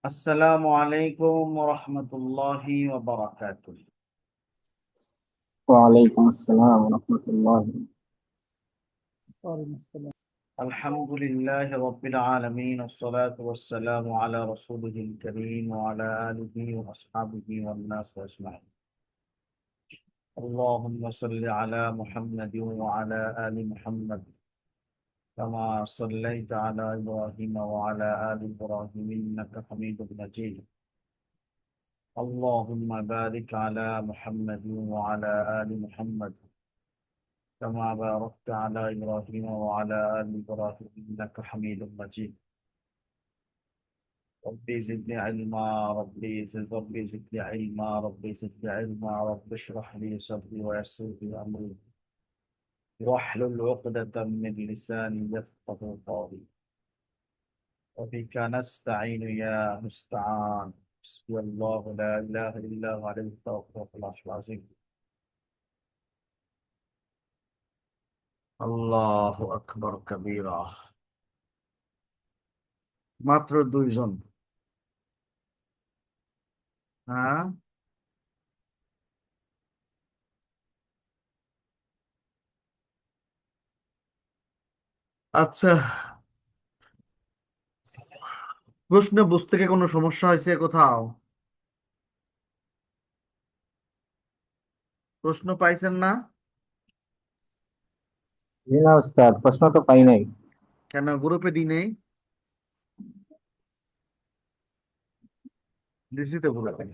আসসালামু আলাইকুম রহমতুল্লাহি ওয়া বারাকাতুহু। ওয়ালাইকুম আসসালাম রহমতুল্লাহ। আলহামদুলিল্লাহি রাব্বিল আলামিন ওয়াসসালাতু ওয়াসসালামু আলা রাসূলিহিল কারীম ওয়া আলা আলিহি ওয়া আসহাবিহি ওয়ান নাস আজমাইন। আল্লাহুম্মা সাল্লি আলা মুহাম্মাদিন ওয়া আলা আলি মুহাম্মাদ কামা সাল্লাইতা আলা ইব্রাহিম ওয়া আলা আলি ইব্রাহিম ইন্নাকা হামিদুম মাজিদ। আল্লাহুম্মা বারিক আলা মুহাম্মাদিন ওয়া আলা আলি মুহাম্মাদ كما باركت على إبراهيم وعلى آل إبراهيم إنك حميد مجيد. ربي زدني علما ربي زدني علما ربي زدني علما رب اشرح لي صدري ويسر لي أمري واحلل عقدة من لساني يفقه قولي وبك نستعين يا مستعان. حسبي الله لا إله إلا هو عليه التوكل العرش العظيم. الله أكبر كبيرا. মাত্র দুইজন। হ্যাঁ, আচ্ছা। প্রশ্ন বুঝতে কি কোনো সমস্যা হয়েছে কোথাও? প্রশ্ন পাইছেন না? জি না উস্তাদ, প্রশ্ন তো পাই নাই। কেন গ্রুপে দিই নেই? দিছি তো গ্রুপে।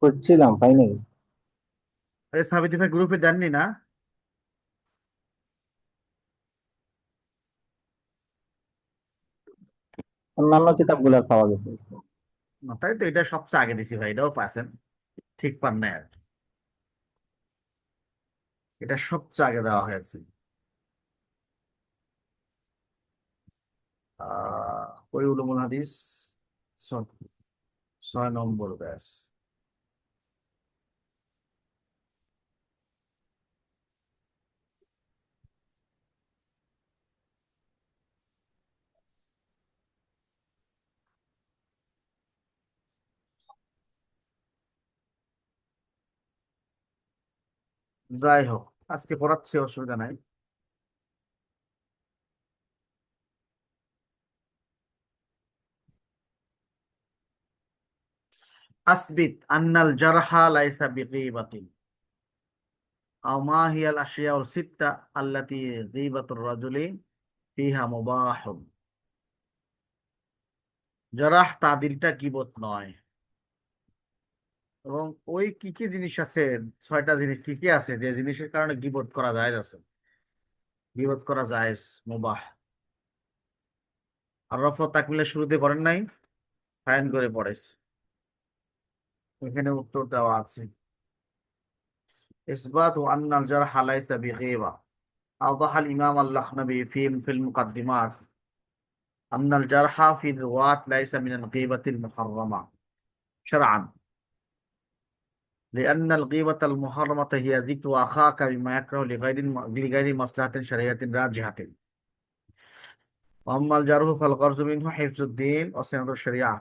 করছিলাম, পাই নাই। এই সাবিত ভাই গ্রুপে দেননি না? অন্যান্য কিতাব গুলা পাওয়া গেছে উস্তাদ। না, তাই তো এটা সবচেয়ে আগে দিছি ভাই, এটাও পাচ্ছেন। ঠিক পান না আর। এটা সবচেয়ে আগে দেওয়া হয়েছে। ওই উলুমুল হাদিস, 6 নম্বর ব্যাস। যাই হোক, আজকে পড়াচ্ছি, অসুবিধা নাই। আসবিত আন্নাল জারহা লাইসা বিগীবাতিন আও মা হিয়াল আশিয়াউল সিত্তা আল্লাতী গীবাতুর রাজুলি ফিহা মুবাহুন। জারাহ তাদিলটা গীবত নয়। এবং ওই কি কি জিনিস আছে, 6টা জিনিস কি কি আছে যে জিনিসের কারণে গীবত করা যায় আছে? গীবত করা যায় মুবাহ। আর রফ তাকমিলের শুরুতে পড়েন নাই? ফাইন করে পড়েছে, এখানে উত্তর দেওয়া আছে। ইসবাত আন্নাল জারহ লাইসা বিগীবা। أوضح الإمام اللخنبي في المقدمات أن الجرح في الرواة ليس من الغيبة المحرمة شرعا، لأن الغيبة المحرمة هي ذكر أخاك بما يكره لغير مصلحة شرعية راجحة. وأما الجرح فالغرض منه حفظ الدين وصيانة الشريعة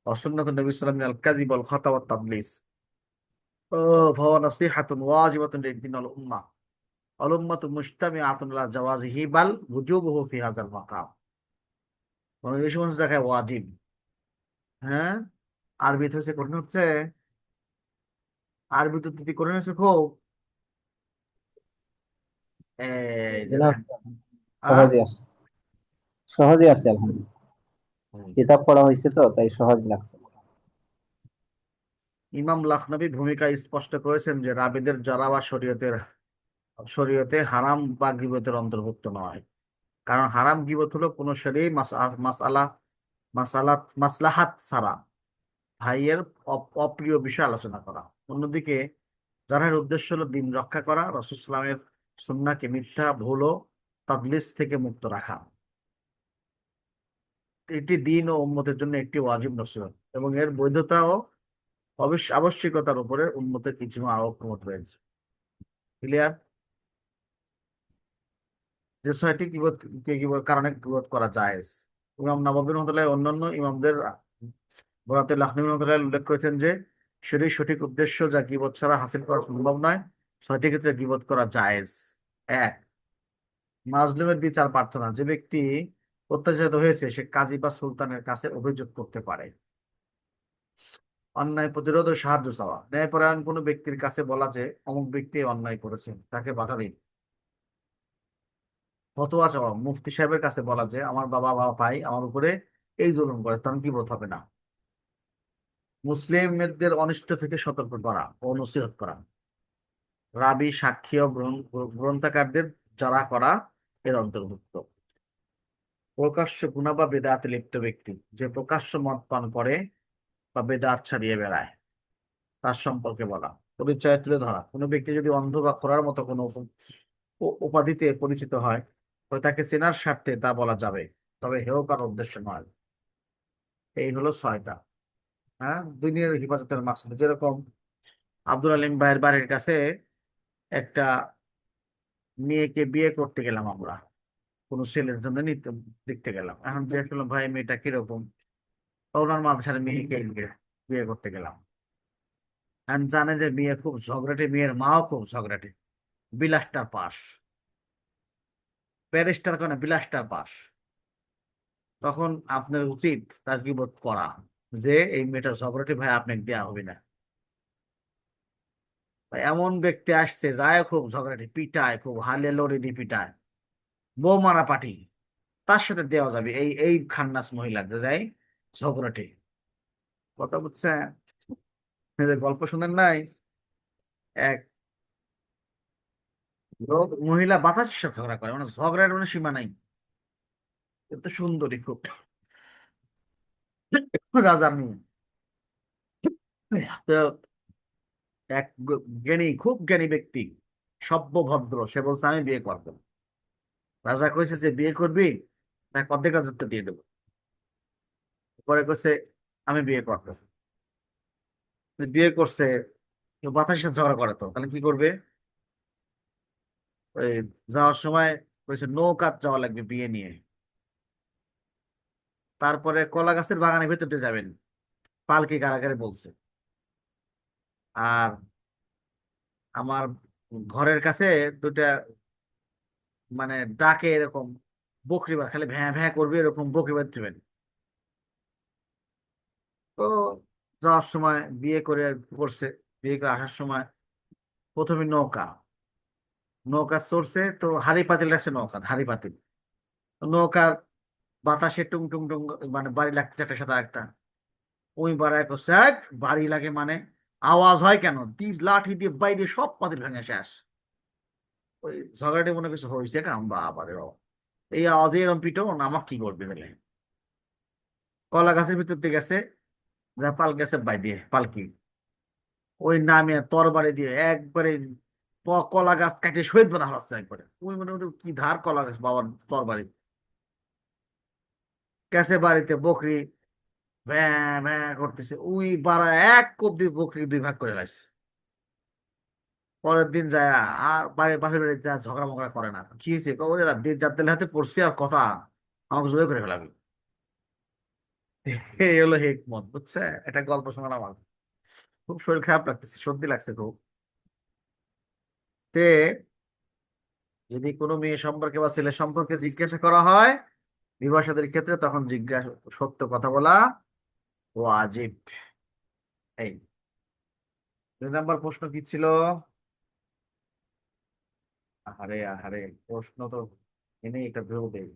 وسنة النبي صلى الله عليه وسلم من الكذب والخطأ والتضليس. فهو نصيحة واجبة للدين والأمة، والأمة مجتمعة على جوازه بل وجوبه في هذا المقام. মানে এই সমস্ত জায়গায় ওয়াজিব। হ্যাঁ, আরবিতে হচ্ছে কঠিন হচ্ছে। আরবি তো তুই কঠিন হচ্ছে খুব। এই জি যে না দেখেন। উস্তাদ, আহ সহজে আছে। সহজে আছে আলহামদুলিল্লাহ। কিতাব পড়া হয়েছে তো তাই সহজ লাগছে। ইমাম লখনবী ভূমিকা স্পষ্ট করেছেন যে রাবিদের জরা বা শরীয়তে হারাম বা গীবতের অন্তর্ভুক্ত নয়। কারণ হারাম গীবত হলো কোনো শরীর মাসালা মাসলাহাত ছাড়া ভাইয়ের অপ্রিয় বিষয় আলোচনা করা। অন্যদিকে যারা উদ্দেশ্য হলো দিন রক্ষা করা, রাসূল সাল্লাল্লাহু আলাইহি ওয়াসাল্লামের সুন্নাহকে মিথ্যা, ভুল ও তাদলিস থেকে মুক্ত রাখা। এটি দিন ও উম্মতের জন্য একটি ওয়াজিব নসিহত এবং এর বৈধতা ও আবশ্যিকতার উপরে উম্মতের ইজমা ও ঐকমত রয়েছে। ক্লিয়ার? যে 6টি কারণে কিবত করা জায়েজ। ইমাম নববী রহমতুল্লাহ অন্যান্য ইমামদের বরাতে লাখনবী রহমতুল্লাহ উল্লেখ করেছেন যে সেটি সঠিক উদ্দেশ্য যা গীবত ছাড়া হাসিল করা সম্ভব নয়। 6টি ক্ষেত্রে গীবত করা জায়েজ। এক, মাজলুমের বিচার প্রার্থনা। যে ব্যক্তি অত্যাচারিত হয়েছে সে কাজী বা সুলতানের কাছে অভিযোগ করতে পারে। অন্যায় প্রতিরোধ ও সাহায্য চাওয়া। ন্যায়পরায়ণ কোনো ব্যক্তির কাছে বলা যে অমুক ব্যক্তি অন্যায় করেছেন, তাকে বাধা দিন। ফতোয়া চাওয়া। মুফতি সাহেবের কাছে বলা যে আমার বাবা বা ভাই আমার উপরে এই জুলুম করে, তখন কি বোধ হবে না। মুসলিমদের অনিষ্ট থেকে সতর্ক করা ও নসিহত করা। রাবি, সাক্ষী ও গ্রন্থাকারদের যারা করা এর অন্তর্ভুক্ত। প্রকাশ্য গুনাহ বা বেদাতে লিপ্ত ব্যক্তি, যে প্রকাশ্য মদ পান করে বা বেদাত ছাড়িয়ে বেড়ায়, তার সম্পর্কে বলা। পরিচয় তুলে ধরা। কোনো ব্যক্তি যদি অন্ধ বা খোঁড়ার মতো কোনো উপাধিতে পরিচিত হয় তবে তাকে চেনার স্বার্থে তা বলা যাবে, তবে হেয় করার উদ্দেশ্য নয়। এই হলো 6টা। হ্যাঁ, দুনিয়ার হেফাজতের মাকসাদ। যেরকম আব্দুল আলিম ভাইয়ের বাড়ির কাছে একটা মেয়েকে বিয়ে করতে গেলাম আমরা, কোনো ছেলের জন্য নিতে দেখতে গেলাম। এখন জিজ্ঞেস করলাম ভাই মেয়েটা কিরকম, তো ওনার মাদ্রাসার মেয়েকে বিয়ে করতে গেলাম। এখন জানে যে মেয়ে খুব ঝগড়াটে, মেয়ের মাও খুব ঝগড়াটে, বিলাসটার পাস, ব্যারিস্টার কারণে বিলাসটার পাস। তখন আপনার উচিত তার কি বোধ করা যে এই মেয়েটা ঝগড়াটে, ভাই আপনাকে দেওয়া হবে না। বা এমন ব্যক্তি আসছে যায় খুব ঝগড়াটে, পিটায় খুব, হালে লড়ে দিয়ে পিটায়, বউ মারা পাটি, তার সাথে দেওয়া যাবে। এই এই খান্নাস মহিলা যে যায় ঝগড়াটে। কথা বুঝছেন? এই যে গল্প শুনেন নাই, এক লোক মহিলা বাতাসের সাথে ঝগড়া করে, মানে ঝগড়ার মানে সীমা নাই, এত সুন্দরী খুব, রাজার মেয়ে। তো এক জ্ঞানী, খুব জ্ঞানী ব্যক্তি, সভ্য ভদ্র, সে বলছে আমি বিয়ে করবো। রাজা কইছে যে বিয়ে করবি, তাকে অর্ধেক রাজত্ব দিয়ে দেবো। পরে কইছে আমি বিয়ে করবো। বিয়ে করছে, কেউ বাতাসের সাথে ঝগড়া করে, তো তাহলে কি করবে? ওই যাওয়ার সময় কইছে নৌকাত যাওয়া লাগবে বিয়ে নিয়ে। তারপরে কলা গাছের বাগানের ভিতর দিয়ে যাবেন, পালকি কারাগারে বলছে। আর আমার ঘরের কাছে দুটা মানে ডাকে এরকম বকরি বা খালি ভ্যাঁ ভ্যাঁ করবে, এরকম বকরি বাঁধবেন। তো যাওয়ার সময় বিয়ে করে করছে, বিয়ে করে আসার সময় প্রথমে নৌকা, নৌকা চড়ছে তো হাড়ি পাতিল রাখছে, নৌকা হাড়ি পাতিল, নৌকার বাতাসে টুং টুং টুং, মানে বাড়ি লাগতেছে একটা সাথে একটা। ওই বাড়ায় করছে এক, বাড়ি লাগে মানে আওয়াজ হয় কেন, 30 লাঠি দিয়ে বাইরে সব পাতিল ভেঙে শেষ। ওই ঝগড়াটি মনে কিছু হয়েছে কাম, বাবারে বাবা, এই আওয়াজে এরকম পিটো আমাকে কি করবে বলে। কলা গাছের ভিতর দিয়ে গেছে, যা পাল গেছে বাই দিয়ে পালকি, ওই নামে তরবারি দিয়ে একবারে কলা গাছ কাটে শহীদ বানা হচ্ছে একবারে। ওই মানে ওটা কি ধার কলা গাছ বাবার তরবারি, গেছে বাড়িতে বকরি ভ্যাঁ ভ্যাঁ করতেছে, ওই বাড়া এক কোপ দিয়ে বকরি 2 ভাগ করে লাগছে। পরের দিন যায় আর বাপের বাড়ি যা ঝগড়া মগড়া করে না, কি হয়েছে ওরে দিন যাত্রার হাতে পড়ছি আর কথা আমাকে জোরে করে ফেলাবি। এই হলো হেকমত, বুঝছে? একটা গল্প শোনালাম আমার, খুব শরীর খারাপ লাগতেছে, সর্দি লাগছে খুব। তে যদি কোনো মেয়ে সম্পর্কে বা ছেলে সম্পর্কে জিজ্ঞাসা করা হয় বিবাহিতদের ক্ষেত্রে, তখন জিজ্ঞাসা সত্য কথা বলা ওয়াজিব। এই 2 নম্বর প্রশ্ন কি ছিল? আহারে আহারে, প্রশ্ন তো এনে এটা ভেবে দেই।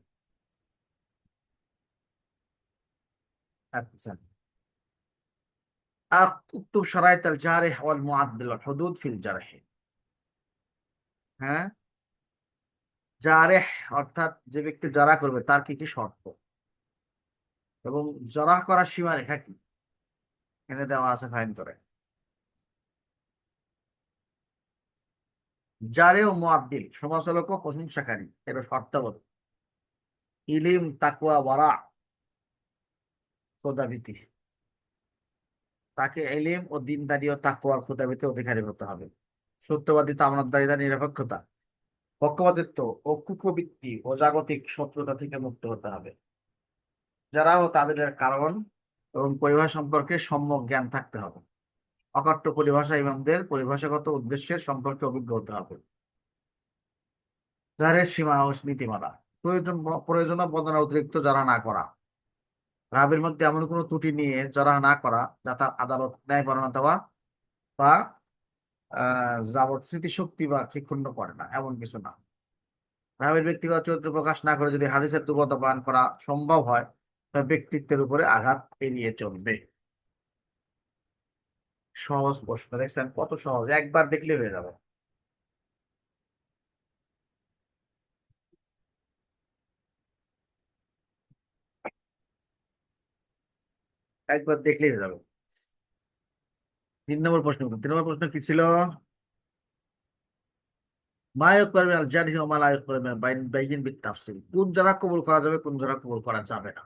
আচ্ছা, اكتب شرائط الجارح والمعدل الحدود في الجرح। হ্যাঁ, জারেহ অর্থাৎ যে ব্যক্তি যারা করবে তার কি কি শর্ত এবং জরাহ করার সীমারেখা কি, এনে দেওয়া আছে ফাইন করে। জারে ও মুআদ্দিল, সমালোচক ও প্রশংসাকারী, এর শর্তাবলী। ইলিম, তাকওয়া, ওয়ারা, খোদাভীতি। তাকে ইলিম ও দিনদারি ও তাকওয়ার খোদাভীতি অধিকারী হতে হবে। সত্যবাদিতা, আমানতদারিতা, নিরপেক্ষতা। পক্ষপাতিত্ব ও কুপ্রবৃত্তি ও জাগতিক শত্রুতা থেকে মুক্ত হতে হবে। যারাও তাদের কারণ এবং পরিভাষা সম্পর্কে সম্যক জ্ঞান থাকতে হবে। অকাট্য পরিভাষা ইমামদের পরিভাষাগত উদ্দেশ্যের সম্পর্কে অভিজ্ঞ হতে হবে। যারের সীমা ও নীতিমালা প্রয়োজন বর্ণনা অতিরিক্ত যারা না করা। রাবের মধ্যে এমন কোনো ত্রুটি নিয়ে যারা না করা যা তার আদালত ন্যায়পরায়ণতা বা যাবত স্মৃতিশক্তি বা ক্ষুণ্ণ করে না, এমন কিছু না। রাবের ব্যক্তিগত চরিত্র প্রকাশ না করে যদি হাদিসের দুর্বলতা প্রমাণ করা সম্ভব হয় তবে ব্যক্তিত্বের উপরে আঘাত এড়িয়ে চলবে। সহজ প্রশ্ন, দেখছেন কত সহজ, একবার দেখলে হয়ে যাবে। একবার দেখলেই হয়ে যাবে। 3 নম্বর প্রশ্ন, 3 নম্বর প্রশ্ন কি ছিল? মায়ক করবেন আল জারি ও মালায়ক করবেন বাইজিন বিত তাফসিল, কোন যারা কবুল করা যাবে কোন যারা কবুল করা যাবে না।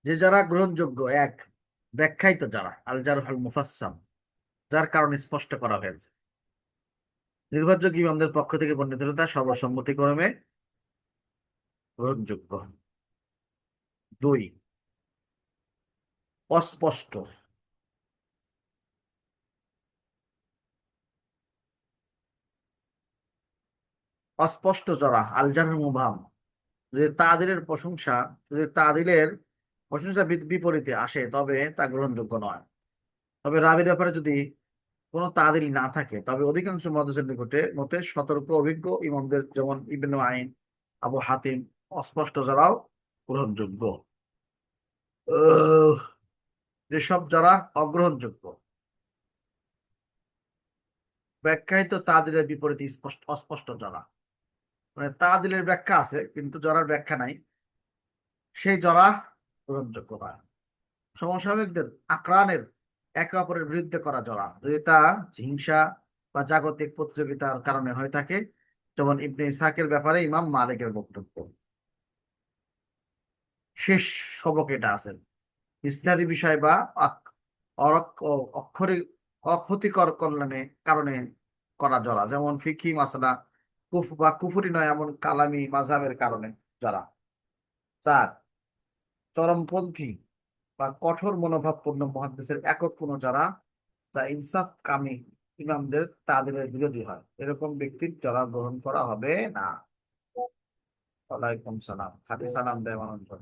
যে যারা গ্রহণযোগ্য, এক, ব্যাখ্যায়িত যারা আল জারহ আল মুফাসসাল, যার কারণ স্পষ্ট করা হয়েছে, নির্ভরযোগ্য ইমামদের পক্ষ থেকে বর্ণিত হলে তা সর্বসম্মতিক্রমে গ্রহণযোগ্য। 2, অস্পষ্ট, অস্পষ্ট যারা আল জারহ মুবহাম, যদি তাদিলের প্রশংসা যদি তাদিলের প্রশংসা বিপরীতে আসে তবে তা গ্রহণযোগ্য নয়। তবে রাবির ব্যাপারে যদি কোনো তাদিল না থাকে তবে অধিকাংশ মুহাদ্দিসের নিকটে মতে সতর্ক অভিজ্ঞ ইমামদের যেমন ইবনে মাইন, আবু হাতিম, অস্পষ্ট যারাও গ্রহণযোগ্য। আহ, যেসব যারা অগ্রহণযোগ্য, ব্যাখ্যায়িত তাদিলের বিপরীতে অস্পষ্ট যারা, মানে তাদিলের ব্যাখ্যা আছে কিন্তু জরার ব্যাখ্যা নাই, সেই জরা গ্রহণযোগ্য নয়। সমসাময়িকদের আকরানের একে অপরের বিরুদ্ধে করা জড়া যদি তা হিংসা বা জাগতিক প্রতিযোগিতার কারণে হয়ে থাকে, যেমন ইবনে ইসহাকের ব্যাপারে ইমাম মালিকের বক্তব্য। শেষ সবক এটা আছে, ইসনাদি বিষয় বা অক্ষরিক অক্ষতিকর কল্যাণে কারণে করা জড়া, যেমন ফিকহি মাসলা বা কুফরি নয় এমন কালামি মাযহাবের কারণে জড়া। 4, চরমপন্থী বা কঠোর মনোভাবপূর্ণ মুহাদ্দিসের একক কোনো যারা যা ইনসাফ কামী ইমামদের তাদের বিরোধী হয়, এরকম ব্যক্তির যারা গ্রহণ করা হবে না। ওয়ালাইকুম সালাম, খালি সালাম দেয় মানুষজন।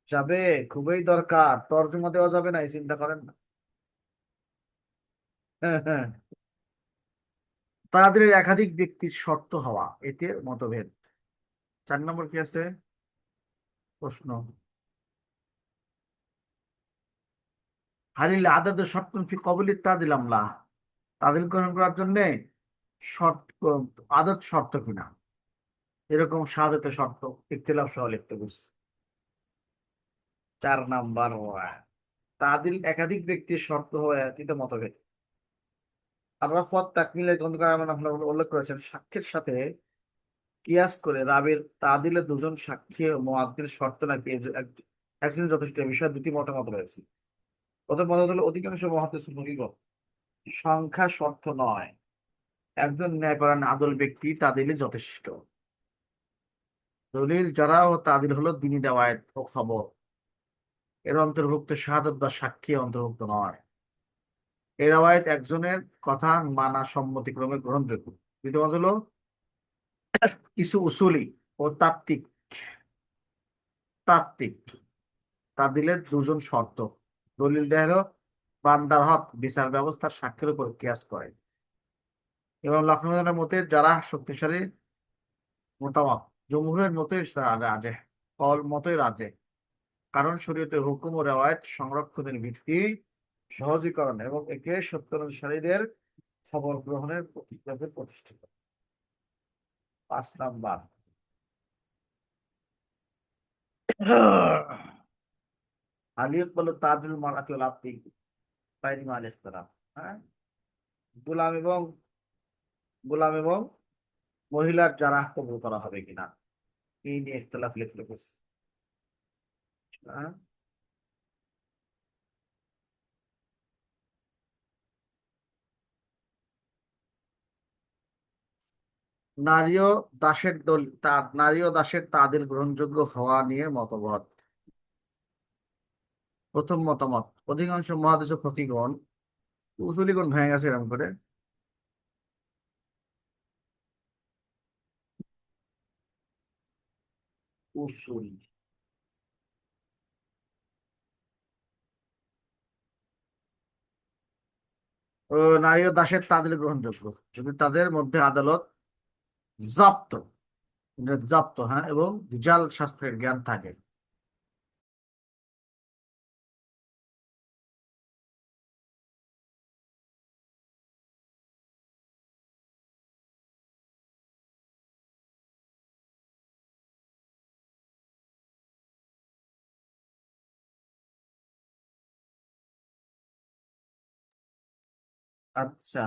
যাবে, খুবই দরকার, তর্জমা দেওয়া যাবে না এই চিন্তা করেন না। হ্যাঁ হ্যাঁ, তাদের একাধিক ব্যক্তির শর্ত হওয়া এতে মতভেদ। 4 নম্বর কি আছে প্রশ্ন? হালিল আদাদ শর্ত ফি কবুলিত তাদিল আমলা, তাদিল গ্রহণ করার জন্য শর্ত, আদত শর্ত কিনা, এরকম শাহাদাতের শর্ত ইখতিলাফ সহ লিখতে বলছে। 4 নাম্বার, তাদিল একাধিক ব্যক্তির শর্ত হওয়া এতে মতভেদ। আররাফাত তাকমিলের গ্রন্থকার উল্লেখ করেছেন সাক্ষ্যের সাথে কিয়াস করে রাবির তাদিলে দুজন সাক্ষী ও মুআদ্দিল শর্ত নাকি একজন যথেষ্ট, এ বিষয়ে দুটি মতামত রয়েছে। প্রথম মত হলো অধিকাংশ মুহাদ্দিস হকিগত সংখ্যা শর্ত নয়, একজন ন্যায়পরায়ণ আদল ব্যক্তি তাদিলে যথেষ্ট। দলিল যারা ও তাদিল হলো দ্বীনি রিওয়ায়াত ও খবর, এর অন্তর্ভুক্ত শাহাদাত বা সাক্ষী অন্তর্ভুক্ত নয়। এই রিওয়ায়াত একজনের কথা মানা সম্মতিক্রমে গ্রহণযোগ্য। দ্বিতীয় মত হলো কিছু উসুলি ও তাত্ত্বিক তাত্ত্বিক তাদিলের দুজন শর্ত। দলিল দেয় হলো বান্দার হক বিচার ব্যবস্থার সাক্ষ্যের উপর কিয়াস করে, এবং লক্ষ্মণের মতে যারা শক্তিশালী মতামত জমহুরের মতই রাজে, কল মতই রাজে, কারণ শরীয়তের হুকুম ও রেওয়ায়ত সংরক্ষণের ভিত্তি সহজীকরণ এবং একে সত্যানুসারীদের খবর গ্রহণের প্রতিজ্ঞাতে প্রতিষ্ঠিত। 5 নাম্বার, আলিয়ত বল তাজুল মারাতি ওয়াল আব্দি বাইনি মাল ইখতিলাফ। হ্যাঁ, গোলাম এবং গোলাম এবং মহিলার যারা কবুল করা হবে কিনা এই নিয়ে ইখতিলাফ লিখতে বলছে। হ্যাঁ, নারী ও নারী ও দাসের তাদের গ্রহণযোগ্য হওয়া নিয়ে মতবাদ। প্রথম মতামত, অধিকাংশ মহাদেশীয় ফকিগণ উসুলিগণ ভেঙে গেছে এরকম করে। উসুল। ও, নারী ও দাসের তাদের গ্রহণযোগ্য যদি তাদের মধ্যে আদালত জব্ত, জব্ত, হ্যাঁ, এবং রিজাল শাস্ত্রের জ্ঞান থাকে। আচ্ছা,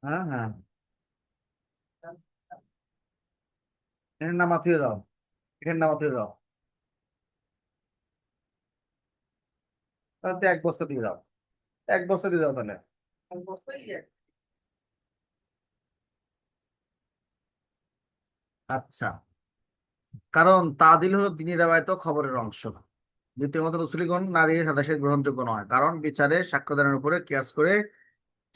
হ্যাঁ হ্যাঁ, এর নাম মাথুয়ে দাও, এর নাম মাথুয়ে দাও। তাহলে তো এক বস্তা দিয়ে দাও, এক বস্তা দিয়ে দাও তাহলে। আচ্ছা, কারণ তাদিল হলো দিনী রেওয়ায়ত খবরের অংশ। দ্বিতীয় মত, রসুলিগণ নারী দাসের গ্রহণযোগ্য নয়, কারণ বিচারে সাক্ষ্যদানের উপরে কিয়াস করে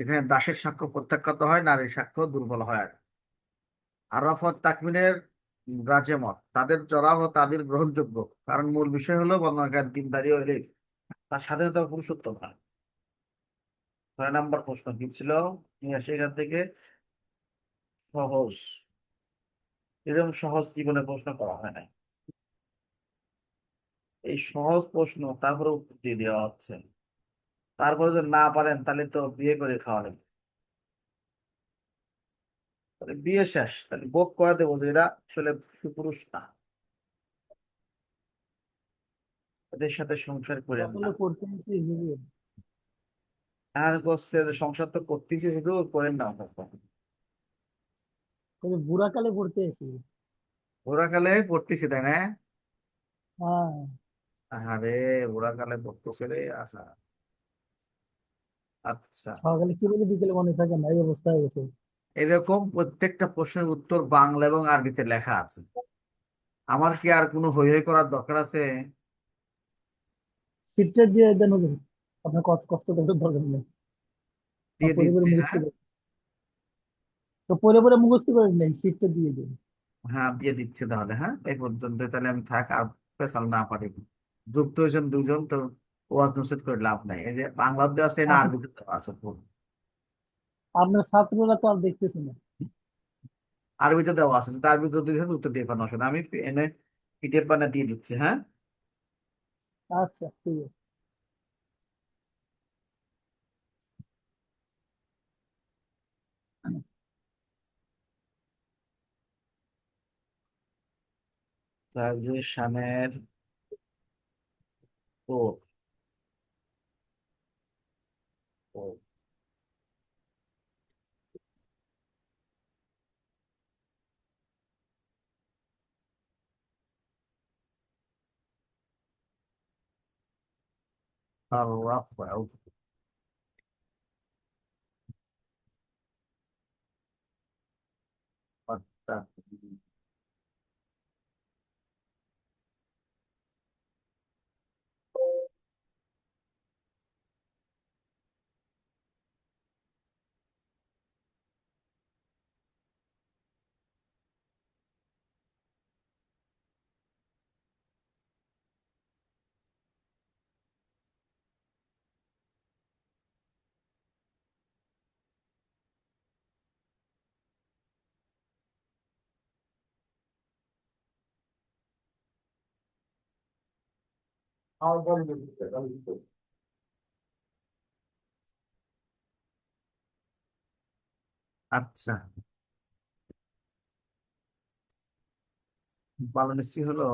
যেখানে দাসের সাক্ষ্য প্রত্যাখ্যাত হয়, নারীর সাক্ষ্য দুর্বল হয়। আরাফাত তাকমিনের রাজেমত, তাদের জরা ও তাদের গ্রহণযোগ্য, কারণ মূল বিষয় হলো বর্ণনাকার দিনদারি ও এলিম, তার স্বাধীনতা ও পুরুষোত্তম হয়। 6 নম্বর প্রশ্ন কি ছিল, নিয়ে আসি এখান থেকে। সহজ, এরকম সহজ জীবনে প্রশ্ন করা হয় না। এই সহজ প্রশ্ন তারপরে উত্তর দিয়ে দেওয়া হচ্ছে। তারপরে যদি না পারেন তাহলে তো বিয়ে করে খাওয়া লাগবে। তাহলে বিয়ে শেষ, তাহলে ভোগ করে দেবো যে এরা আসলে সুপুরুষ না, এদের সাথে সংসার করেন না। সকালে পড়তে গেছি হুজুর। আর করছে যে সংসার তো করতেছি, শুধু করেন না। ওই যে বুড়াকালে পড়তে গেছি। ওরা কালে পড়তেছি তাই না? হ্যাঁ। আরে, ওরা কালে পড়তেছে রে, আহা। আচ্ছা, সকালে কি বলে বিকেলে মনে থাকে না, এই অবস্থা হয়ে গেছে। এরকম প্রত্যেকটা প্রশ্নের উত্তর বাংলা এবং আরবিতে লেখা আছে। আমার কি আর কোনো হই হই করার দরকার আছে? শীতটা দিয়ে দেন হুজুর, আপনার কষ্ট কষ্ট করতে দরকার নেই। দিয়ে পরে পরে দিচ্ছি, মুখস্থ হ্যাঁ। করে, তো পরে পরে মুখস্থ করে নেই, শীতটা দিয়ে দিন। হ্যাঁ, দিয়ে দিচ্ছি তাহলে, হ্যাঁ, এই পর্যন্ত তাহলে আমি থাক, আর পেশাল না পারি। যুক্ত হয়েছেন দুজন তো, ওয়াজ নসিহত করে লাভ নাই। এই যে বাংলাতে দেওয়া আছে না, আপ- আরবিতে দেওয়া আছে ফুল। আপনার ছাত্ররা তো আর দেখতেছে না। আরবিতে দেওয়া আছে, যদি আরবিতে উত্তর উত্তর দিয়ে পান অসুবিধা, আমি এনে পিডিএফ বানিয়ে দিয়ে দিচ্ছি, হ্যাঁ। আচ্ছা ঠিক আছে। সাজেশনের ও, ও, আর রাফাউ, আচ্ছা, বালনিসি হলো